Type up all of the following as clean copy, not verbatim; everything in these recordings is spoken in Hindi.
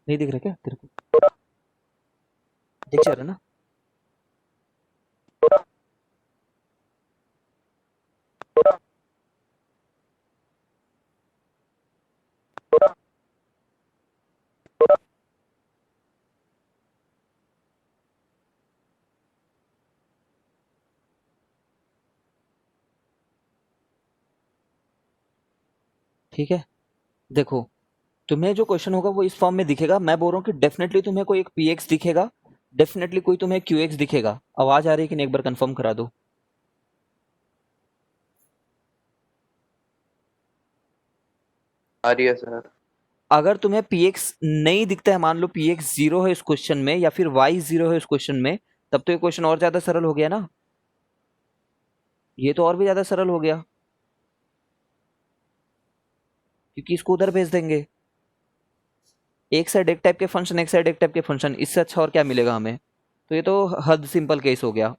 नहीं दिख रहा क्या तेरे को? दिख जा रहा ना? ठीक है, देखो, तुम्हें जो क्वेश्चन होगा वो इस फॉर्म में दिखेगा। मैं बोल रहा हूँ कि डेफिनेटली तुम्हें कोई एक पीएक्स दिखेगा, डेफिनेटली कोई तुम्हें क्यूएक्स दिखेगा। आवाज आ रही है कि नहीं, एक बार कंफर्म करा दो। आ रही है सर। अगर तुम्हें पीएक्स नहीं दिखता है, मान लो पीएक्स जीरो है इस क्वेश्चन में या फिर वाई जीरो है इस क्वेश्चन में, तब तो ये क्वेश्चन और ज्यादा सरल हो गया ना। ये तो और भी ज्यादा सरल हो गया, क्योंकि इसको उधर भेज देंगे। एक साइड एक टाइप के फंक्शन, एक साइड एक टाइप के फंक्शन, इससे अच्छा और क्या मिलेगा हमें? तो ये तो हद सिंपल केस हो गया।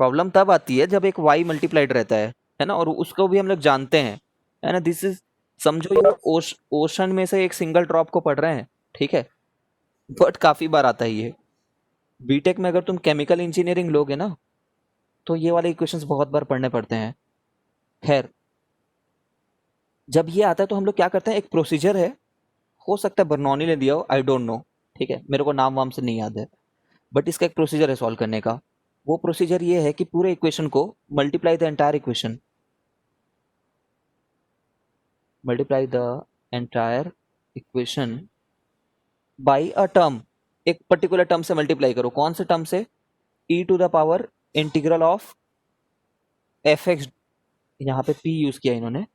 प्रॉब्लम तब आती है जब एक वाई मल्टीप्लाइड रहता है ना, और उसको भी हम लोग जानते हैं, है ना। दिस इज, समझो ये ओशन में से एक सिंगल ड्रॉप को पढ़ रहे हैं, ठीक है। बट काफी बार आता है ये। बीटेक में अगर तुम केमिकल इंजीनियरिंग लोगे ना, तो ये वाले इक्वेशंस बहुत बार पढ़ने पड़ते हैं। खैर, जब ये आता है तो हम लोग क्या करते हैं, एक प्रोसीजर है, हो सकता है बर्नौली ने दिया हो, आई डोंट नो, ठीक है, मेरे को नाम वाम से नहीं याद है। बट इसका एक प्रोसीजर है सॉल्व करने का। वो प्रोसीजर ये है कि पूरे इक्वेशन को multiply the entire equation, multiply the entire equation by a term. एक पर्टिकुलर टर्म से मल्टीप्लाई करो, कौन से टर्म से? E to the power integral of f x, यहाँ पे पी यूज किया इन्होंने,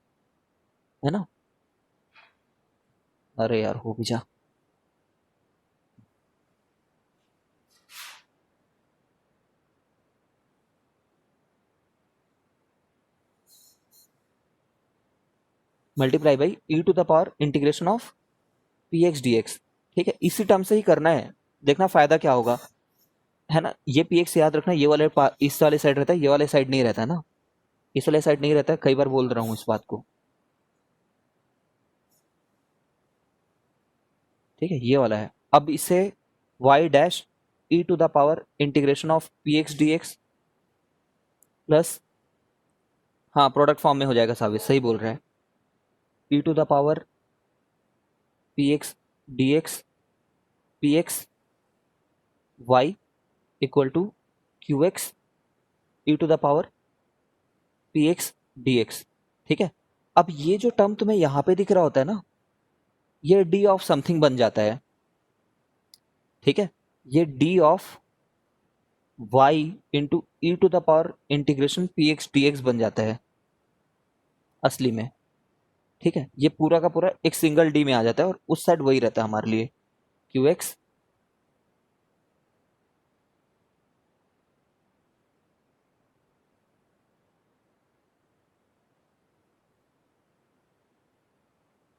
है ना। अरे यार, हो भी जा। Multiply by e to the power integration of p x d x, ठीक है, इसी टर्म से ही करना है। देखना फायदा क्या होगा, है ना। ये पी एक्स याद रखना, ये वाले इस वाले साइड रहता है, ये वाले साइड नहीं रहता है ना। इस वाले साइड नहीं रहता है, कई बार बोल रहा हूँ इस बात को, ठीक है, ये वाला है। अब इसे y dash e to the power integration of p x d x plus, हाँ प्रोडक्ट फॉर्म में हो जाएगा साबित, सही बोल रहा है। E to the power p x d x, p x y equal to q x e to the power p x d x, ठीक है। अब ये जो टर्म तुम्हें यहाँ पे दिख रहा होता है ना, ये डी ऑफ समथिंग बन जाता है, ठीक है। ये d of y into e to the power integration p x d x बन जाता है असली में, ठीक है। ये पूरा का पूरा एक सिंगल डी में आ जाता है, और उस साइड वही रहता है हमारे लिए, q x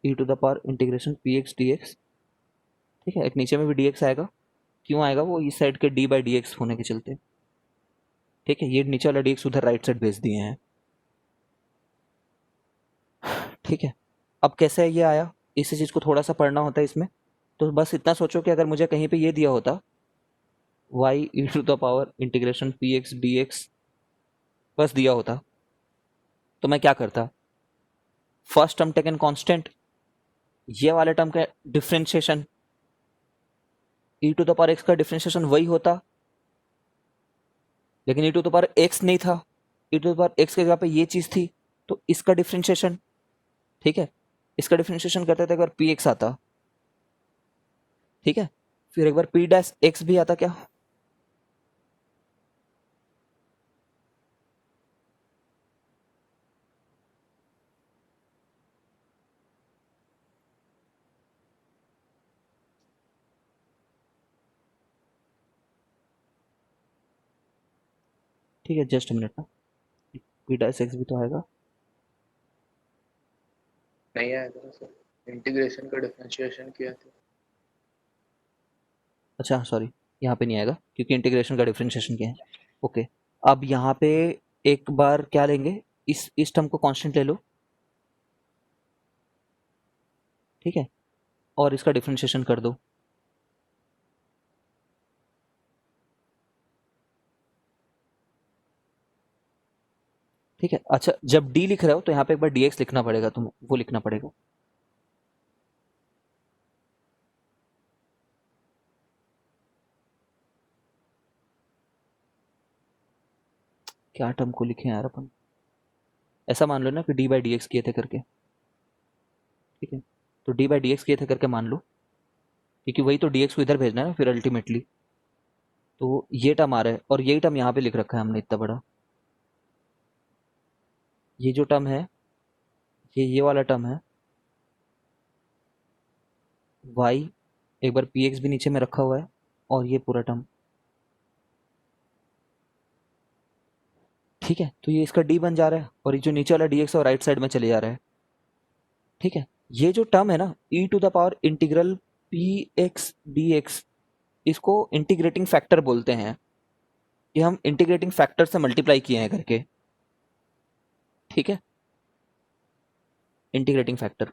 e to the power integration p x d x, ठीक है। एक नीचे में भी डी एक्स आएगा, क्यों आएगा? वो इस साइड के डी बाई डी एक्स होने के चलते, ठीक है। ये नीचे वाला डी एक्स उधर राइट साइड भेज दिए हैं, ठीक है। अब कैसे ये आया, इसी चीज़ को थोड़ा सा पढ़ना होता है इसमें। तो बस इतना सोचो कि अगर मुझे कहीं पे ये दिया होता, y e to the power integration p x d x बस दिया होता, तो मैं क्या करता? फर्स्ट टर्म टेकन कांस्टेंट, ये वाले टर्म का differentiation, e to the power x का डिफरेंशिएशन वही होता, लेकिन e to the power x नहीं था, e to the power x के जगह पे ये चीज थी, तो इसका डिफरेंशिएशन, ठीक है। इसका डिफरेंशिएशन करते थे, एक बार पी एक्स आता, ठीक है, फिर एक बार पी डैश एक्स भी आता क्या? ठीक है, जस्ट मिनट ना, पी डैश एक्स भी तो आएगा। नहीं आया था सर, इंटीग्रेशन का डिफरेंशिएशन किया था। अच्छा सॉरी, यहाँ पे नहीं आएगा क्योंकि इंटीग्रेशन का डिफरेंशिएशन क्या है। ओके, अब यहाँ पे एक बार क्या लेंगे, इस टर्म को कांस्टेंट ले लो, ठीक है, और इसका डिफरेंशिएशन कर दो, ठीक है। अच्छा, जब डी लिख रहे हो तो यहाँ पे एक बार dx लिखना पड़ेगा, तुम वो लिखना पड़ेगा। क्या टर्म को लिखे यार अपन, ऐसा मान लो ना कि डी बाई डी एक्स किए थे करके, ठीक है। तो डी बाई डी एक्स किए थे करके मान लो, क्योंकि वही तो डी एक्स को इधर भेजना है ना फिर अल्टीमेटली। तो ये टर्म आ रहा है और यही टर्म यहाँ पे लिख रखा है हमने इतना बड़ा। ये जो टर्म है, ये वाला टर्म है y, एक बार px भी नीचे में रखा हुआ है, और ये पूरा टर्म, ठीक है। तो ये इसका d बन जा रहा है और ये जो नीचे वाला dx है वो राइट साइड में चले जा रहा है, ठीक है। ये जो टर्म है ना e to the power integral px dx, इसको इंटीग्रेटिंग फैक्टर बोलते हैं। ये हम इंटीग्रेटिंग फैक्टर से मल्टीप्लाई किए हैं करके, ठीक है। Integrating factor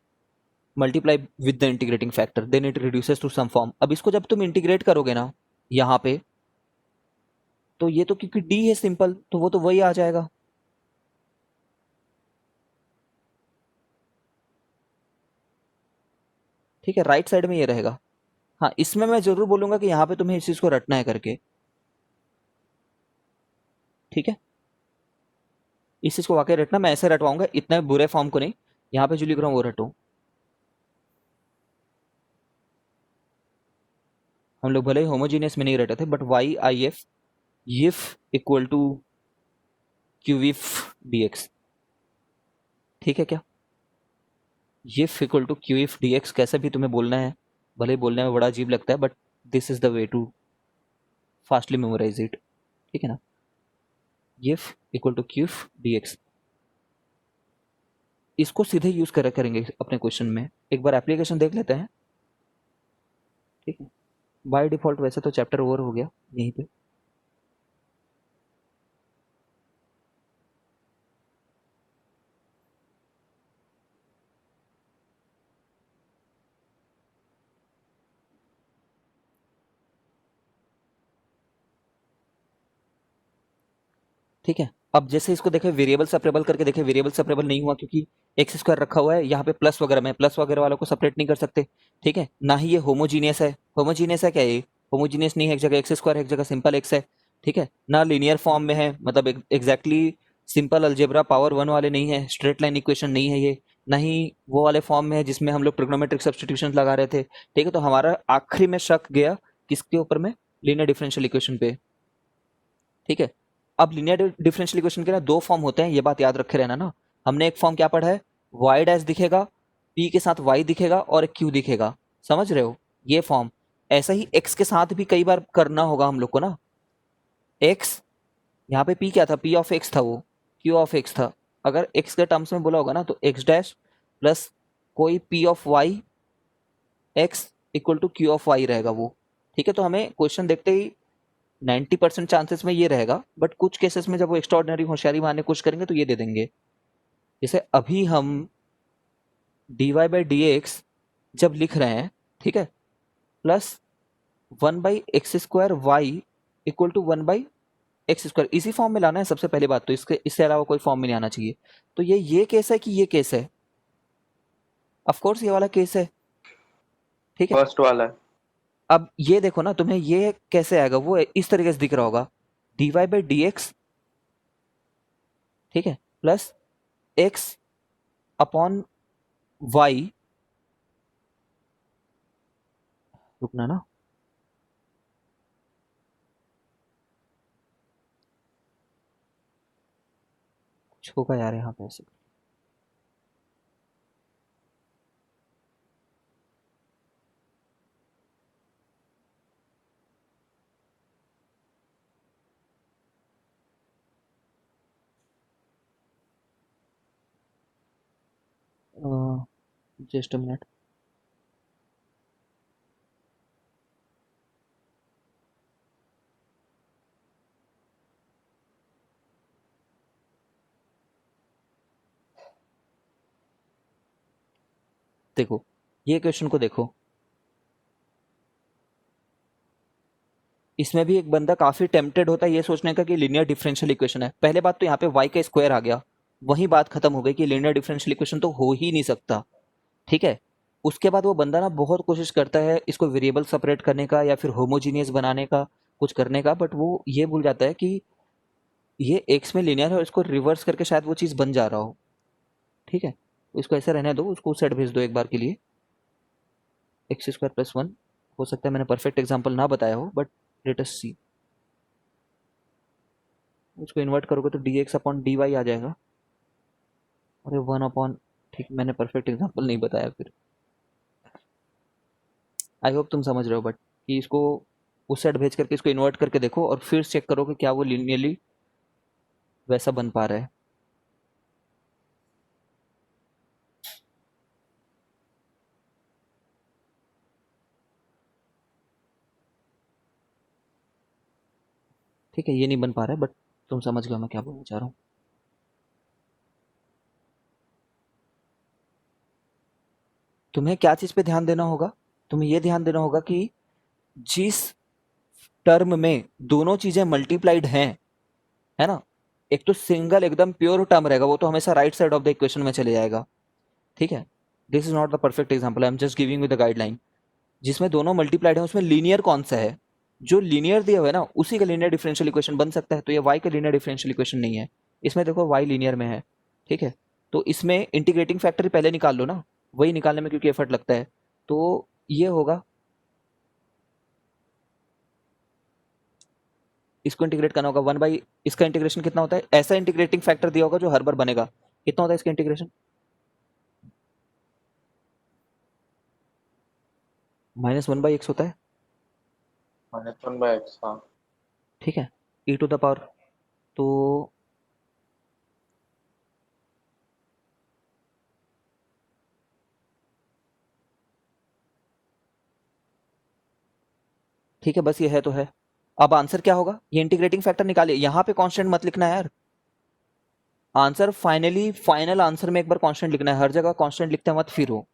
multiply with the integrating factor, then it reduces to some form. अब इसको जब तुम इंटीग्रेट करोगे ना यहाँ पे, तो ये तो क्योंकि d है सिंपल, तो वो तो वही आ जाएगा, ठीक है। राइट साइड में ये रहेगा। हाँ, इसमें मैं जरूर बोलूंगा कि यहाँ पे तुम्हें इस चीज को रटना है करके, ठीक है। इस चीज को वाकई रटना, मैं ऐसे रटवाऊंगा, इतने बुरे फॉर्म को नहीं। यहाँ पे जो लिख रहा हूँ वो रटो। हम लोग भले ही होमोजीनियस में नहीं रटे थे, but y I F IF equal to q IF d x, ठीक है क्या। IF equal to q IF d x कैसे भी तुम्हें बोलना है, भले ही बोलने में बड़ा अजीब लगता है, but this is the way to fastly memorise it, ठीक है ना। IF equal to q IF d x, इसको सीधे यूज करेंगे अपने क्वेश्चन में। एक बार एप्लीकेशन देख लेते हैं, ठीक है। बाय डिफॉल्ट वैसे तो चैप्टर ओवर हो गया यहीं पे। ठीक है। अब जैसे इसको देखें वेरिएबल सेपरेबल करके देखें, वेरिएबल सेपरेबल नहीं हुआ क्योंकि एक्स स्क्वायर रखा हुआ है यहाँ पे, प्लस वगैरह में, प्लस वगैरह वालों को सेपरेट नहीं कर सकते, ठीक है ना। ही ये होमोजीनियस है, होमोजीनियस है क्या ये, होमोजीनियस नहीं है, एक जगह एक्स स्क्वायर है एक जगह सिंपल एक्स है, ठीक है ना। लीनियर फॉर्म में है, मतलब exactly simple algebra power one वाले नहीं है, स्ट्रेट लाइन इक्वेशन नहीं है ये, ना ही वो वाले फॉर्म में है जिसमें हम लोग ट्रिग्नोमेट्रिक सब्स्टिट्यूशन लगा रहे थे, ठीक है। तो हमारा आखिरी में शक गया किसके ऊपर में, लीनियर डिफरेंशियल इक्वेशन पे, ठीक है। अब लीनियर डिफरेंशियल इक्वेशन के ना दो फॉर्म होते हैं, ये बात याद रखे रहना ना। हमने एक फॉर्म क्या पढ़ा है, y डैश दिखेगा, p के साथ y दिखेगा और एक q दिखेगा, समझ रहे हो ये फॉर्म। ऐसा ही x के साथ भी कई बार करना होगा हम लोग को ना। x, यहाँ पे p क्या था, p ऑफ x था, वो q ऑफ x था। अगर x के टर्म्स में बोला होगा ना तो x डैश प्लस कोई p of y x equal to q of y रहेगा वो, ठीक है। तो हमें क्वेश्चन देखते ही 90% चांसेस में ये रहेगा, बट कुछ केसेस में जब वो एक्स्ट्राऑर्डिनरी होशियारी मारने की कोशिश करेंगे तो ये दे देंगे। जैसे अभी हम dy बाई डी एक्स जब लिख रहे हैं, ठीक है, plus one by x square y equal to one by x square, इसी फॉर्म में लाना है सबसे पहली बात तो, इससे अलावा कोई फॉर्म में नहीं आना चाहिए। तो ये केस है कि ये केस है, ऑफकोर्स ये वाला केस है, ठीक है। फर्स्ट वाला है। अब ये देखो ना, तुम्हें ये कैसे आएगा, वो इस तरीके से दिख रहा होगा, dy बाई डी एक्स, ठीक है, प्लस एक्स अपॉन वाई, रुकना ना, कुछ होगा यार यहाँ पे ऐसे। जस्ट अ मिनट, देखो ये क्वेश्चन को देखो, इसमें भी एक बंदा काफी टेम्पटेड होता है ये सोचने का कि लीनियर डिफरेंशियल इक्वेशन है। पहले बात तो यहाँ पे y का स्क्वायर आ गया, वहीं बात खत्म हो गई कि लीनियर डिफरेंशियल इक्वेशन तो हो ही नहीं सकता। ठीक है, उसके बाद वो बंदा ना बहुत कोशिश करता है इसको वेरिएबल सेपरेट करने का या फिर होमोजीनियस बनाने का, कुछ करने का, बट वो ये भूल जाता है कि ये एक्स में लीनियर है और इसको रिवर्स करके शायद वो चीज़ बन जा रहा हो। ठीक है, तो इसको ऐसे रहने दो, उसको सेट भेज दो एक बार के लिए। एक्स स्क्वायर प्लस वन, हो सकता है मैंने परफेक्ट एग्जाम्पल ना बताया हो, बट लेट अस सी। उसको इन्वर्ट करोगे तो d x upon d y आ जाएगा। अरे वन अपॉन, ठीक, मैंने परफेक्ट एग्जाम्पल नहीं बताया फिर। आई होप तुम समझ रहे हो, बट कि इसको उस साइड भेज करके इसको इन्वर्ट करके देखो और फिर चेक करो कि क्या वो लिनियरली वैसा बन पा रहा है। ठीक है, ये नहीं बन पा रहा है, बट तुम समझ गए मैं क्या बोलना चाह रहा हूँ। तुम्हें क्या चीज़ पे ध्यान देना होगा? तुम्हें ये ध्यान देना होगा कि जिस टर्म में दोनों चीजें मल्टीप्लाइड हैं, है ना, एक तो सिंगल एकदम प्योर टर्म रहेगा, वो तो हमेशा right side of the equation में चले जाएगा। ठीक है, this is not the perfect example, I am just giving with the guideline. जिसमें दोनों मल्टीप्लाइड है उसमें लीनियर कौन सा है? जो लीनियर दिया हुआ है ना उसी का लीनियर डिफरेंशियल इक्वेशन बन सकता है, तो ये वाई का लीनियर डिफरेंशियल इक्वेशन नहीं है। इसमें देखो वाई लीनियर में है। ठीक है, तो इसमें इंटीग्रेटिंग फैक्टर पहले निकाल लो ना, वही निकालने में क्योंकि एफर्ट लगता है। तो ये होगा, इसको इंटीग्रेट करना होगा वन बाई, इसका इंटीग्रेशन कितना होता है? ऐसा इंटीग्रेटिंग फैक्टर दिया होगा जो हर बार बनेगा, कितना होता है इसका integration? Minus one by x होता है। -1/x, हाँ। ठीक है, ई टू द पावर, तो ठीक है, बस ये है तो है। अब आंसर क्या होगा? ये इंटीग्रेटिंग फैक्टर निकालिए, यहाँ पे कांस्टेंट मत लिखना है यार। आंसर फाइनली, फाइनल आंसर में एक बार कांस्टेंट लिखना है, हर जगह कांस्टेंट लिखते मत फिरो।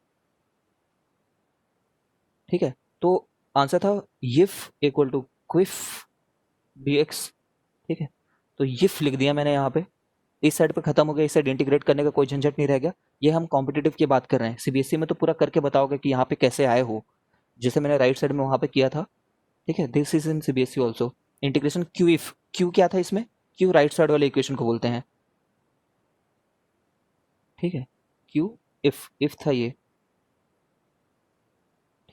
ठीक है, तो आंसर था इफ इक्वल टू क्विफ dx। ठीक है, तो इफ लिख दिया मैंने यहाँ पे, इस साइड पे खत्म हो गया, इस साइड इंटीग्रेट करने का कोई झंझट नहीं रह गया। ये हम कॉम्पिटिटिव की बात कर रहे हैं, सीबीएसई में तो पूरा करके बताओगे कि यहाँ पे कैसे आए हो, जैसे मैंने राइट साइड में वहां पे किया था। ठीक है, this is in CBSE also. Integration q if, Q क्या था इसमें? क्यू राइट साइड वाले इक्वेशन को बोलते हैं। ठीक है, क्यू इफ था ये।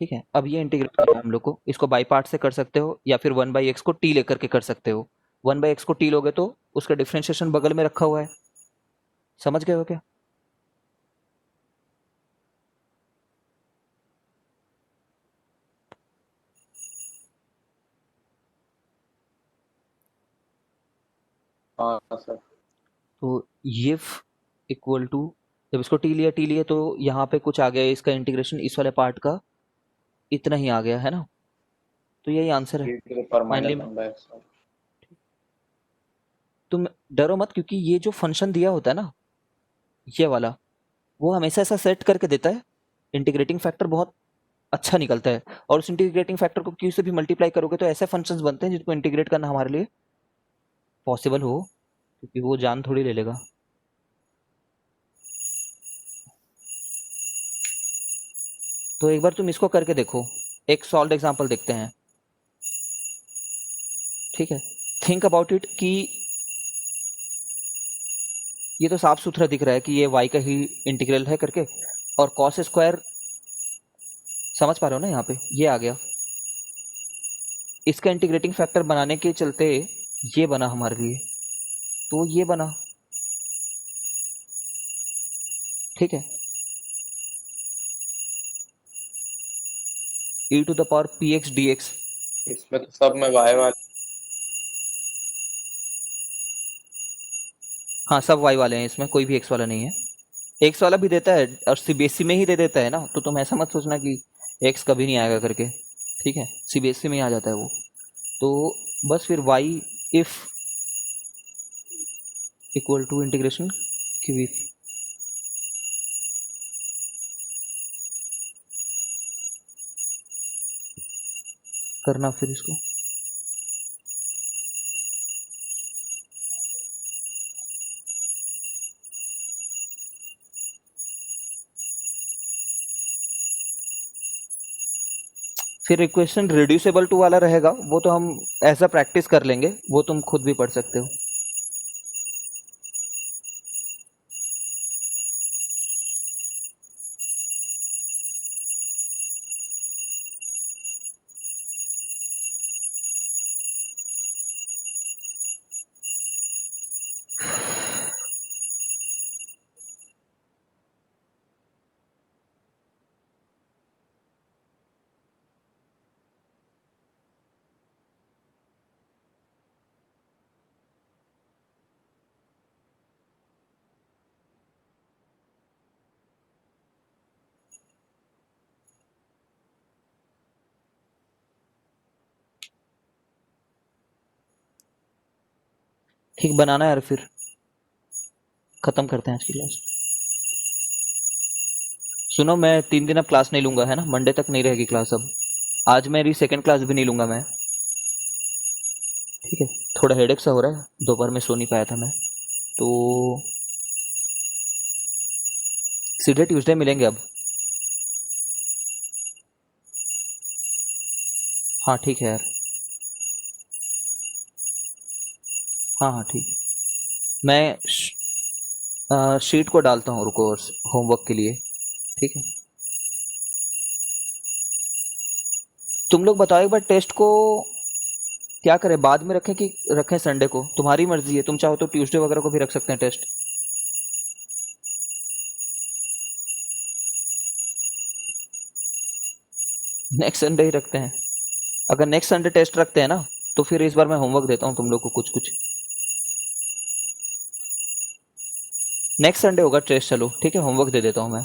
ठीक है, अब ये इंटीग्रेट करना है हम लोग को, इसको बाई पार्ट से कर सकते हो या फिर वन बाई एक्स को टी लेकर के कर सकते हो। वन बाई एक्स को टी लोगे तो उसका डिफ्रेंशिएशन बगल में रखा हुआ है, समझ गए हो क्या? हाँ सर। तो ये इक्वल टू, जब इसको टी लिया तो यहाँ पे कुछ आ गया, इसका इंटीग्रेशन इस वाले पार्ट का इतना ही आ गया है ना, तो यही आंसर है e⁻ फाइनली। -1/x। तुम डरो मत, क्योंकि ये जो फंक्शन दिया होता है ना, ये वाला, वो हमेशा ऐसा सेट करके देता है, इंटीग्रेटिंग फैक्टर बहुत अच्छा निकलता है। और उस इंटीग्रेटिंग फैक्टर को क्यू से भी मल्टीप्लाई करोगे तो ऐसे फंक्शंस बनते हैं जिनको इंटीग्रेट करना हमारे लिए पॉसिबल हो, क्योंकि वो जान थोड़ी ले लेगा। तो एक बार तुम इसको करके देखो, एक सॉल्व एग्जांपल देखते हैं। ठीक है, थिंक अबाउट इट कि ये तो साफ सुथरा दिख रहा है कि ये y का ही इंटीग्रल है करके, और कॉस स्क्वायर, समझ पा रहे हो ना, यहाँ पे ये आ गया, इसका इंटीग्रेटिंग फैक्टर बनाने के चलते ये बना हमारे लिए, तो ये बना। ठीक है, e to the power p x d x. इसमें तो सब में y वाले। हाँ, सब y वाले हैं, इसमें कोई भी x वाला नहीं है। x वाला भी देता है और सीबीएसई में ही दे देता है ना, तो तुम ऐसा मत सोचना कि x कभी नहीं आएगा करके। ठीक है, सीबीएसई में ही आ जाता है वो। तो बस फिर y IF equal to integration q IF करना, फिर इसको फिर इक्वेशन रिड्यूसेबल टू वाला रहेगा, वो तो हम ऐसा प्रैक्टिस कर लेंगे, वो तुम खुद भी पढ़ सकते हो। ठीक बनाना यार, फिर खत्म करते हैं आज की क्लास। सुनो, मैं 3 दिन अब क्लास नहीं लूंगा, है ना, मंडे तक नहीं रहेगी क्लास अब। आज मेरी सेकंड क्लास भी नहीं लूंगा मैं। ठीक है, थोड़ा हेडेक सा हो रहा है, दोपहर में सो नहीं पाया था मैं, तो सीधे ट्यूसडे मिलेंगे अब। हाँ ठीक है यार। हाँ हाँ ठीक है। मैं शीट को डालता हूँ, रुको, होमवर्क के लिए। ठीक है, तुम लोग बताओ एक बार, टेस्ट को क्या करें, बाद में रखें कि रखें संडे को? तुम्हारी मर्जी है, तुम चाहो तो ट्यूसडे वगैरह को भी रख सकते हैं टेस्ट। नेक्स्ट संडे ही रखते हैं। अगर नेक्स्ट संडे टेस्ट रखते हैं ना, तो फिर इस बार मैं होमवर्क देता हूँ तुम लोग को कुछ कुछ। नेक्स्ट संडे होगा टेस्ट, चलो ठीक है, होमवर्क दे देता हूँ मैं।